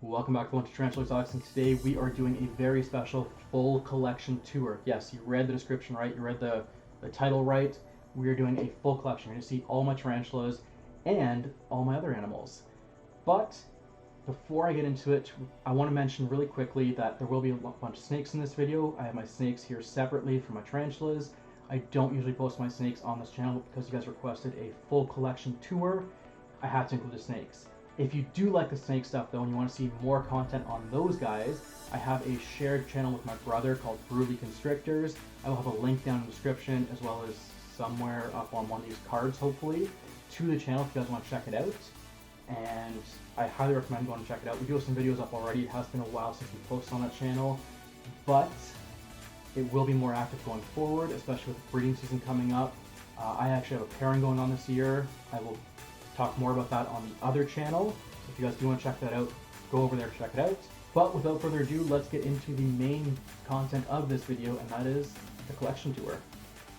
Welcome back to Lunch Tarantula Talks, and today we are doing a very special full collection tour. Yes, you read the description right, you read the title right. We are doing a full collection. You're going to see all my tarantulas and all my other animals. But before I get into it, I want to mention really quickly that there will be a bunch of snakes in this video. I have my snakes here separately from my tarantulas. I don't usually post my snakes on this channel, but because you guys requested a full collection tour, I had to include the snakes. If you do like the snake stuff though, and you want to see more content on those guys, I have a shared channel with my brother called Brutally Constrictors. I will have a link down in the description, as well as somewhere up on one of these cards, hopefully, to the channel if you guys want to check it out. And I highly recommend going and check it out. We do have some videos up already. It has been a while since we posted on that channel, but it will be more active going forward, especially with breeding season coming up. I actually have a pairing going on this year. I will talk more about that on the other channel. So if you guys do want to check that out, go over there to check it out. But without further ado, let's get into the main content of this video, and that is the collection tour.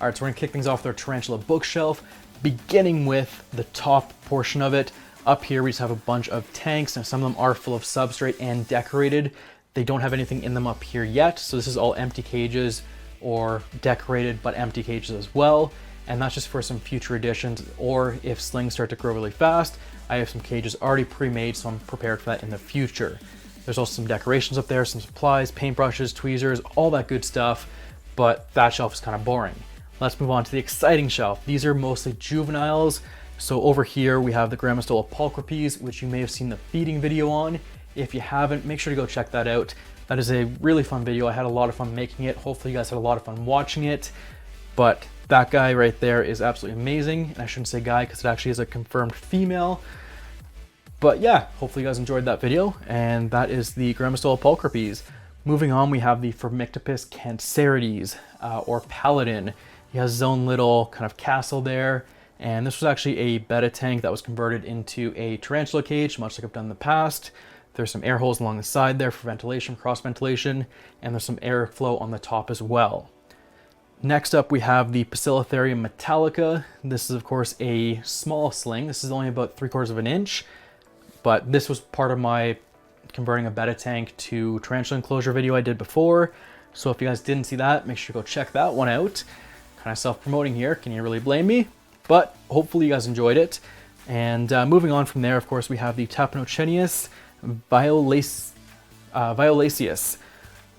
All right, so we're gonna kick things off with our tarantula bookshelf, beginning with the top portion of it. Up here, we just have a bunch of tanks, and some of them are full of substrate and decorated. They don't have anything in them up here yet, so this is all empty cages or decorated but empty cages as well. And that's just for some future additions, or if slings start to grow really fast, I have some cages already pre-made, so I'm prepared for that in the future. There's also some decorations up there, some supplies, paintbrushes, tweezers, all that good stuff, but that shelf is kind of boring. Let's move on to the exciting shelf. These are mostly juveniles. So over here we have the Grammostola pulchripes, which you may have seen the feeding video on. If you haven't, make sure to go check that out. That is a really fun video. I had a lot of fun making it. Hopefully you guys had a lot of fun watching it, but that guy right there is absolutely amazing. And I shouldn't say guy because it actually is a confirmed female. But yeah, hopefully you guys enjoyed that video. And that is the Grammostola pulchripes. Moving on, we have the Phormictopus cancerides, or paladin. He has his own little kind of castle there. And this was actually a betta tank that was converted into a tarantula cage, much like I've done in the past. There's some air holes along the side there for ventilation, cross ventilation, and there's some airflow on the top as well. Next up, we have the Poecilotherium metallica. This is, of course, a small sling. This is only about 3/4 of an inch, but this was part of my converting a betta tank to tarantula enclosure video I did before. So if you guys didn't see that, make sure to go check that one out. Kind of self-promoting here. Can you really blame me? But hopefully you guys enjoyed it. And moving on from there, of course, we have the Tapinocenius violaceus,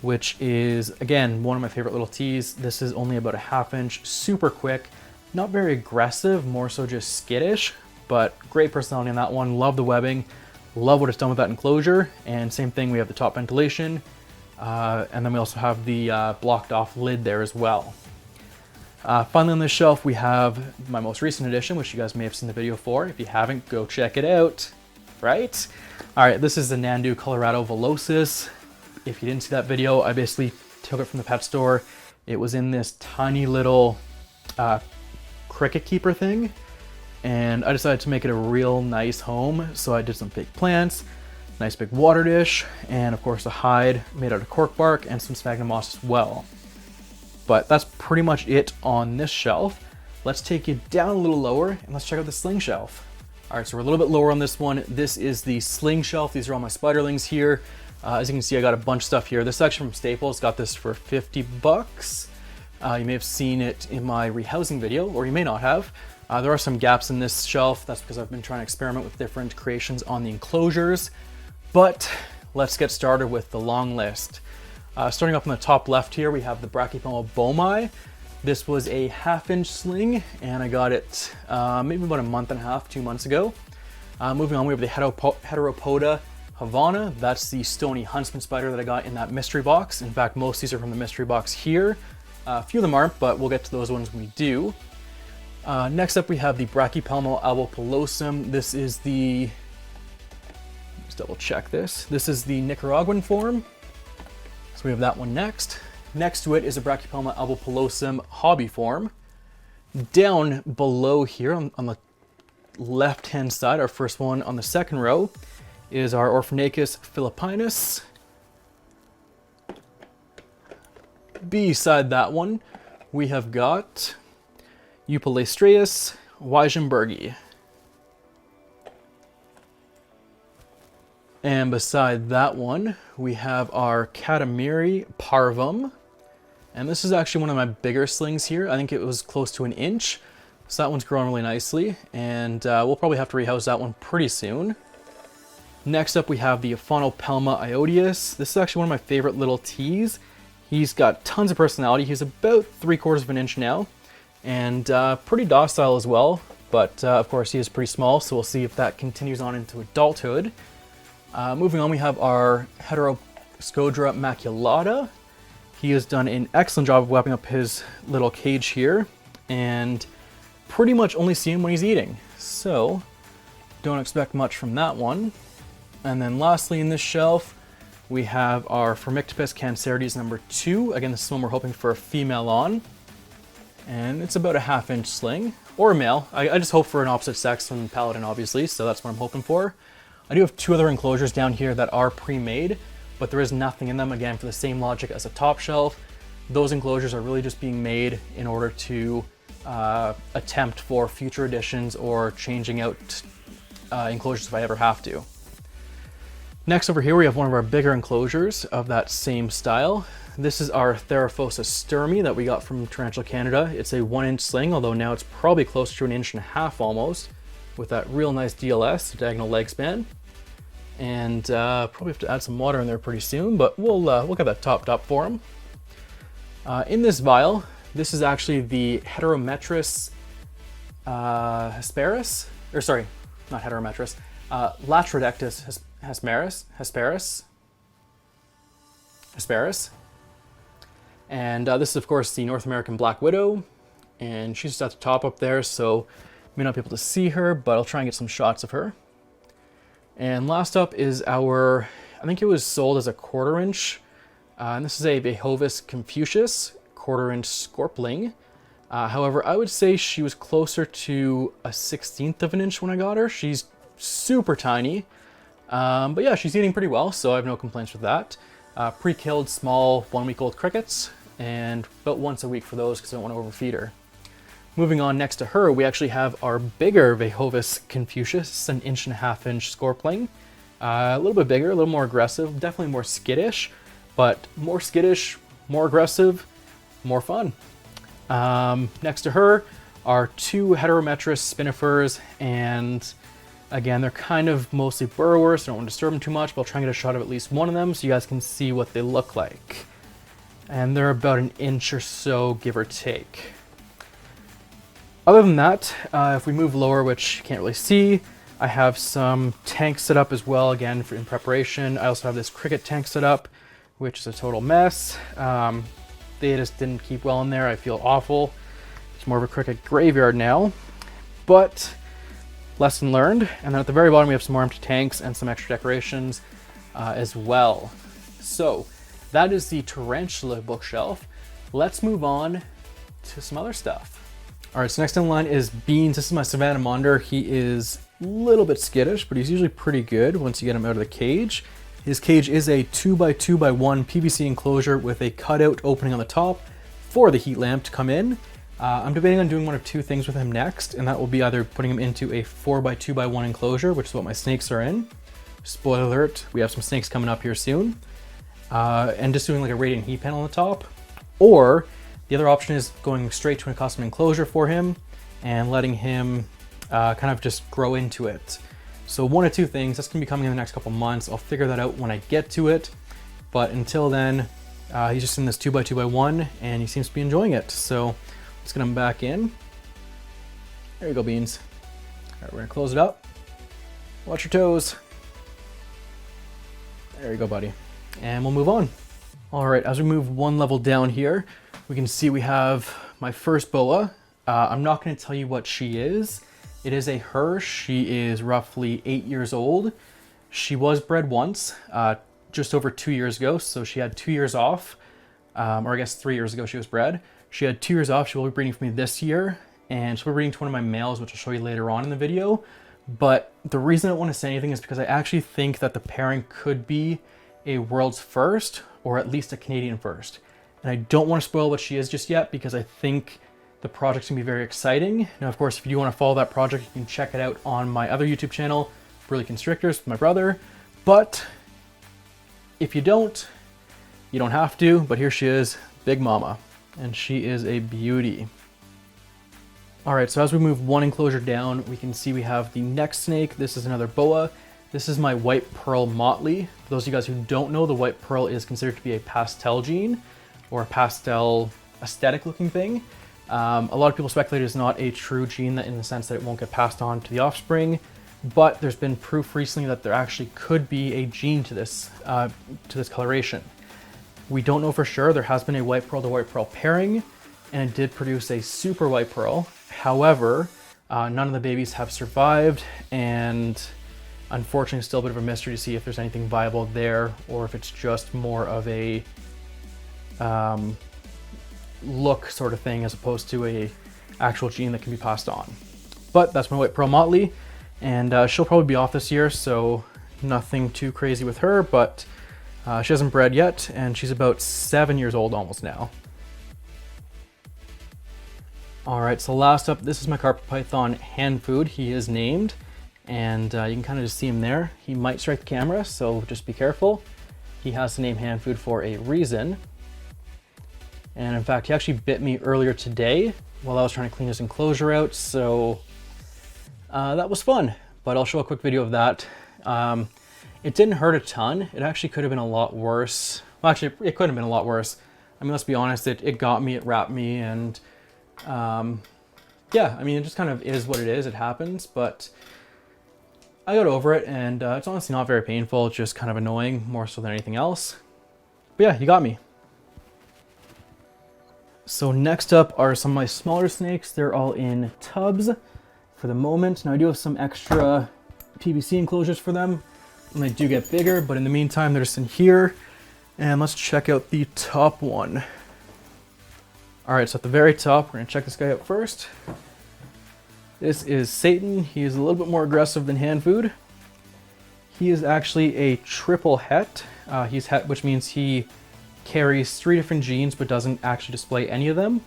which is, again, one of my favorite little teas. This is only about a 1/2 inch, super quick, not very aggressive, more so just skittish, but great personality on that one. Love the webbing, love what it's done with that enclosure. And same thing, we have the top ventilation, and then we also have the blocked off lid there as well. Finally on this shelf, we have my most recent addition, which you guys may have seen the video for. If you haven't, go check it out, right? All right, this is the Nandu Colorado Velocis. If you didn't see that video, I basically took it from the pet store. It was in this tiny little cricket keeper thing, and I decided to make it a real nice home. So I did some fake plants, nice big water dish, and of course a hide made out of cork bark and some sphagnum moss as well. But that's pretty much it on this shelf. Let's take you down a little lower and let's check out the sling shelf. All right, so we're a little bit lower on this one. This is the sling shelf. These are all my spiderlings here. As you can see, I got a bunch of stuff here. This is actually from Staples. Got this for 50 bucks. You may have seen it in my rehousing video, or you may not have. There are some gaps in this shelf. That's because I've been trying to experiment with different creations on the enclosures. But let's get started with the long list. Starting up on the top left here, we have the Brachypelma bomi. This was a 1/2 inch sling, and I got it maybe about a month and a half, 2 months ago. Moving on, we have the Heteropoda Havana. That's the stony huntsman spider that I got in that mystery box. In fact, most of these are from the mystery box here. A few of them aren't, but we'll get to those ones when we do. Next up, we have the Brachypelma albopilosum. This is the, let's double check this. This is the Nicaraguan form. So we have that one next. Next to it is a Brachypelma albopilosum hobby form. Down below here on the left-hand side, our first one on the second row, is our Orphanacus philippinus. Beside that one, we have got Eupalastreus weissenbergi. And beside that one, we have our Katamari Parvum. And this is actually one of my bigger slings here. I think it was close to an inch. So that one's growing really nicely. And we'll probably have to rehouse that one pretty soon. Next up, we have the Aphonopelma iodeus. This is actually one of my favorite little teas. He's got tons of personality. He's about 3/4 of an inch now. And pretty docile as well. But of course, he is pretty small. So we'll see if that continues on into adulthood. Moving on, we have our Heteroscodra maculata. He has done an excellent job of wrapping up his little cage here, and pretty much only see him when he's eating. So, don't expect much from that one. And then lastly in this shelf, we have our Phormictopus cancerides number 2. Again, this is one we're hoping for a female on. And it's about a 1/2 inch sling, or a male. I just hope for an opposite sex from Paladin, obviously, so that's what I'm hoping for. I do have 2 other enclosures down here that are pre-made, but there is nothing in them, again, for the same logic as a top shelf. Those enclosures are really just being made in order to attempt for future editions or changing out enclosures if I ever have to. Next over here, we have one of our bigger enclosures of that same style. This is our Theraphosa sturmi that we got from Tarantula Canada. It's a 1-inch sling, although now it's probably closer to an 1.5 inch almost, with that real nice DLS, diagonal leg span. And probably have to add some water in there pretty soon, but we'll get that topped up for him. In this vial, this is actually the Heterometris hesperus, or sorry, not Heterometris, Latrodectus hesperus. And this is of course the North American Black Widow, and she's just at the top up there, so you may not be able to see her, but I'll try and get some shots of her. And last up is our, I think it was sold as a 1/4 inch, and this is a Vehovis Confucius 1/4 inch Scorpling. However, I would say she was closer to a 1/16 of an inch when I got her. She's super tiny, but yeah, she's eating pretty well, so I have no complaints with that. Pre-killed small 1-week-old crickets, and about once a week for those because I don't want to overfeed her. Moving on, next to her, we actually have our bigger Vehovis Confucius, an 1.5 inch Scorpling. A little bit bigger, a little more aggressive, definitely more skittish, but more skittish, more aggressive, more fun. Next to her are 2 Heterometris spinifers, and again, they're kind of mostly burrowers, so I don't want to disturb them too much, but I'll try and get a shot of at least one of them so you guys can see what they look like. And they're about an inch or so, give or take. Other than that, if we move lower, which you can't really see, I have some tanks set up as well, again, in preparation. I also have this cricket tank set up, which is a total mess. They just didn't keep well in there. I feel awful. It's more of a cricket graveyard now, but lesson learned. And then at the very bottom, we have some more empty tanks and some extra decorations as well. So that is the Tarantula bookshelf. Let's move on to some other stuff. All right, so next in line is Beans. This is my Savannah Monder. He is a little bit skittish, but he's usually pretty good once you get him out of the cage. His cage is a 2x2x1 PVC enclosure with a cutout opening on the top for the heat lamp to come in. I'm debating on doing one of 2 things with him next, and that will be either putting him into a 4x2x1 enclosure, which is what my snakes are in. Spoiler alert, we have some snakes coming up here soon. And just doing like a radiant heat panel on the top. Or the other option is going straight to a custom enclosure for him and letting him kind of just grow into it. So one of 2 things, that's gonna be coming in the next couple months. I'll figure that out when I get to it. But until then, he's just in this 2x2x1 and he seems to be enjoying it. So let's get him back in. There you go, Beans. All right, we're gonna close it up. Watch your toes. There you go, buddy. And we'll move on. All right, as we move one level down here, we can see we have my first boa. I'm not gonna tell you what she is. It is a her. She is roughly 8 years old. She was bred once, just over 2 years ago, so she had 2 years off, or I guess 3 years ago she was bred. She had 2 years off. She will be breeding for me this year, and she'll be breeding to one of my males, which I'll show you later on in the video. But the reason I don't want to say anything is because I actually think that the pairing could be a world's first, or at least a Canadian first. And I don't want to spoil what she is just yet because I think the project's gonna be very exciting. Now, of course, if you do want to follow that project, you can check it out on my other YouTube channel, Burley Constrictors with my brother. But if you don't have to, but here she is, Big Mama, and she is a beauty. All right, so as we move one enclosure down, we can see we have the next snake. This is another boa. This is my white pearl motley. For those of you guys who don't know, the white pearl is considered to be a pastel gene or a pastel aesthetic looking thing. A lot of people speculate it's not a true gene in the sense that it won't get passed on to the offspring, but there's been proof recently that there actually could be a gene to this coloration. We don't know for sure. There has been a white pearl to white pearl pairing, and it did produce a super white pearl. However, none of the babies have survived, and unfortunately, it's still a bit of a mystery to see if there's anything viable there, or if it's just more of a look sort of thing as opposed to a actual gene that can be passed on. But that's my white pearl motley, and she'll probably be off this year, so nothing too crazy with her, but she hasn't bred yet, and she's about 7 years old almost now. All right, so last up, this is my carpet python hand food. He is named, and you can kind of just see him there. He might strike the camera, so just be careful. He has the name hand food for a reason. And in fact, he actually bit me earlier today while I was trying to clean his enclosure out, so that was fun, but I'll show a quick video of that. It didn't hurt a ton. It actually could have been a lot worse. Well, actually, it could have been a lot worse. I mean, let's be honest, it got me, it wrapped me, and yeah, I mean, it just kind of is what it is. It happens, but I got over it, and it's honestly not very painful. It's just kind of annoying, more so than anything else. But yeah, you got me. So next up are some of my smaller snakes. They're all in tubs for the moment. Now I do have some extra PVC enclosures for them when they do get bigger, but in the meantime, they're just in here. And let's check out the top one. All right, so at the very top, we're gonna check this guy out first. This is Satan. He is a little bit more aggressive than hand food. He is actually a triple het. He's het, which means he carries 3 different genes, but doesn't actually display any of them.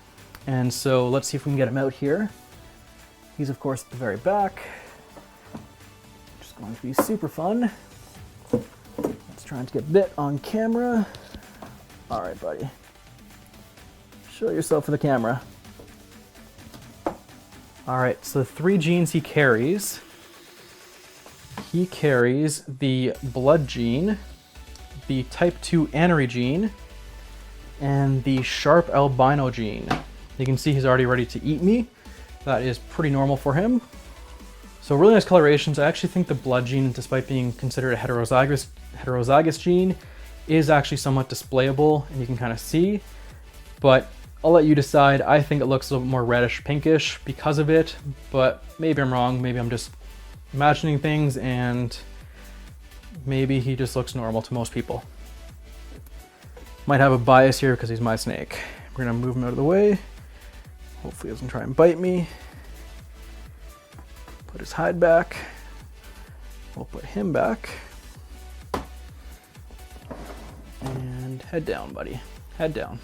And so let's see if we can get him out here. He's of course at the very back. Just going to be super fun. Let's try to get bit on camera. All right, buddy. Show yourself for the camera. All right, so the 3 genes he carries the blood gene, the type 2 anery gene, and the sharp albino gene. You can see he's already ready to eat me. That is pretty normal for him. So really nice colorations. I actually think the blood gene, despite being considered a heterozygous gene, is actually somewhat displayable, and you can kind of see, but I'll let you decide. I think it looks a little more reddish pinkish because of it, but maybe I'm wrong. Maybe I'm just imagining things, and maybe he just looks normal to most people. Might have a bias here because he's my snake. We're gonna move him out of the way. Hopefully he doesn't try and bite me. Put his hide back. We'll put him back. And head down, buddy. Head down.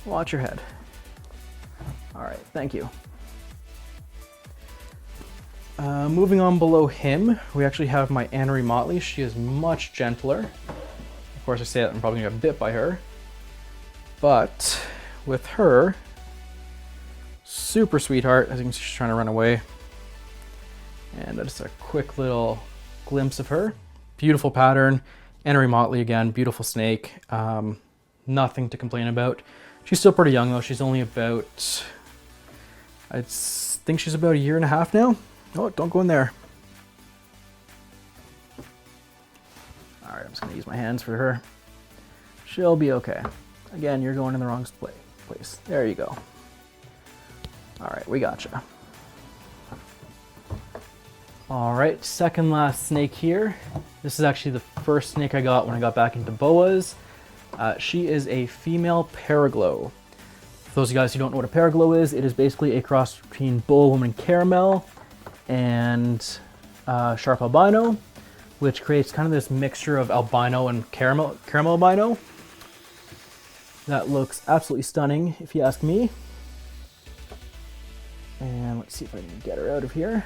Watch your head. All right, thank you. Moving on below him, we actually have my anery motley. She is much gentler. Of course, I say that I'm probably gonna get bit by her. But with her, super sweetheart. As you can see, she's trying to run away. And just a quick little glimpse of her. Beautiful pattern. Anery motley again, beautiful snake. Nothing to complain about. She's still pretty young though. She's only about, I think she's about 1.5 years now. Oh, don't go in there. All right, I'm just gonna use my hands for her. She'll be okay. Again, you're going in the wrong place. There you go. All right, we gotcha. All right, second last snake here. This is actually the first snake I got when I got back into boas. She is a female paraglow. For those of you guys who don't know what a paraglow is, it is basically a cross between bull woman caramel and sharp albino, which creates kind of this mixture of albino and caramel albino. That looks absolutely stunning, if you ask me. And let's see if I can get her out of here.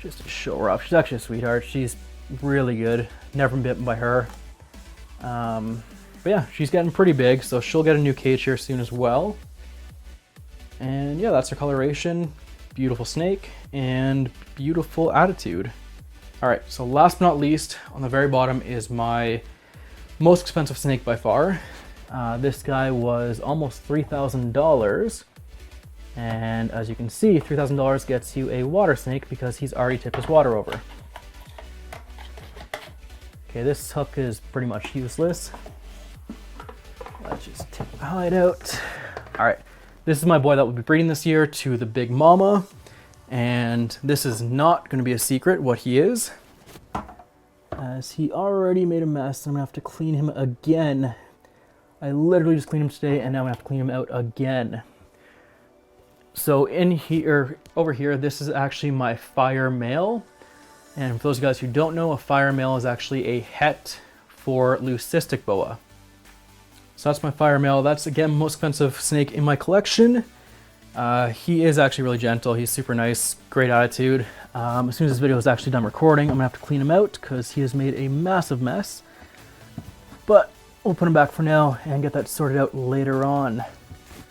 Just to show her off. She's actually a sweetheart. She's really good. Never been bitten by her. But yeah, she's getting pretty big, so she'll get a new cage here soon as well. And yeah, that's her coloration. Beautiful snake and beautiful attitude. All right, so last but not least, on the very bottom is my most expensive snake by far. This guy was almost $3,000. And as you can see, $3,000 gets you a water snake because he's already tipped his water over. Okay, this hook is pretty much useless. Let's just take the hide out. All right, this is my boy that will be breeding this year to the big mama. And this is not gonna be a secret what he is, as he already made a mess. I'm gonna have to clean him again. I literally just cleaned him today and now I'm gonna have to clean him out again. So in here, over here, this is actually my fire male. And for those guys who don't know, a fire male is actually a het for leucistic boa. So that's my fire male. That's, again, most expensive snake in my collection. He is actually really gentle. He's super nice, great attitude. As soon as this video is actually done recording, I'm gonna have to clean him out because he has made a massive mess. But we'll put him back for now and get that sorted out later on.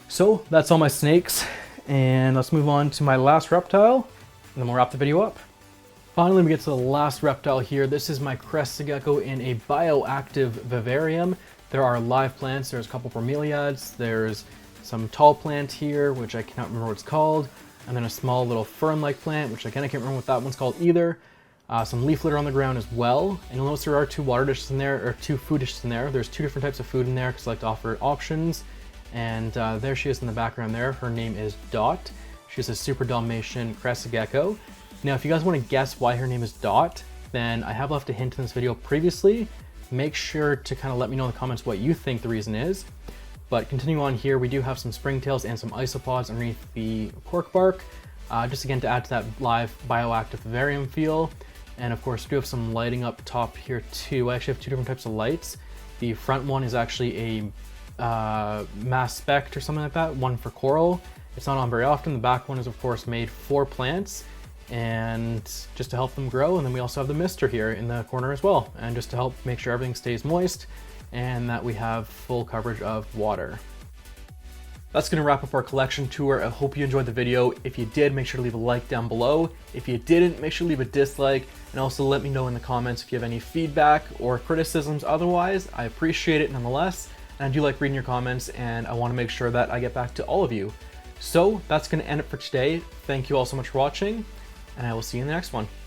So that's all my snakes. And let's move on to my last reptile, and then we'll wrap the video up. Finally, we get to the last reptile here. This is my Crested Gecko in a bioactive vivarium. There are live plants, there's a couple bromeliads, there's some tall plant here, which I cannot remember what it's called, and then a small little fern-like plant, which again I can't remember what that one's called either. Some leaf litter on the ground as well, and you'll notice there are 2 water dishes in there, or 2 food dishes in there. There's 2 different types of food in there because I like to offer options. And there she is in the background there. Her name is Dot. She's a super Dalmatian Crested Gecko. Now, if you guys want to guess why her name is Dot, then I have left a hint in this video previously. Make sure to kind of let me know in the comments what you think the reason is. But continuing on here, we do have some springtails and some isopods underneath the cork bark, just again to add to that live bioactive vivarium feel. And of course, we do have some lighting up top here too. I actually have 2 different types of lights. The front one is actually a mass spect or something like that, one for coral. It's not on very often. The back one is of course made for plants and just to help them grow. And then we also have the mister here in the corner as well, and just to help make sure everything stays moist and that we have full coverage of water. That's gonna wrap up our collection tour. I hope you enjoyed the video. If you did, make sure to leave a like down below. If you didn't, make sure to leave a dislike, and also let me know in the comments if you have any feedback or criticisms. Otherwise, I appreciate it nonetheless. And I do like reading your comments, and I want to make sure that I get back to all of you. So that's going to end it for today. Thank you all so much for watching, and I will see you in the next one.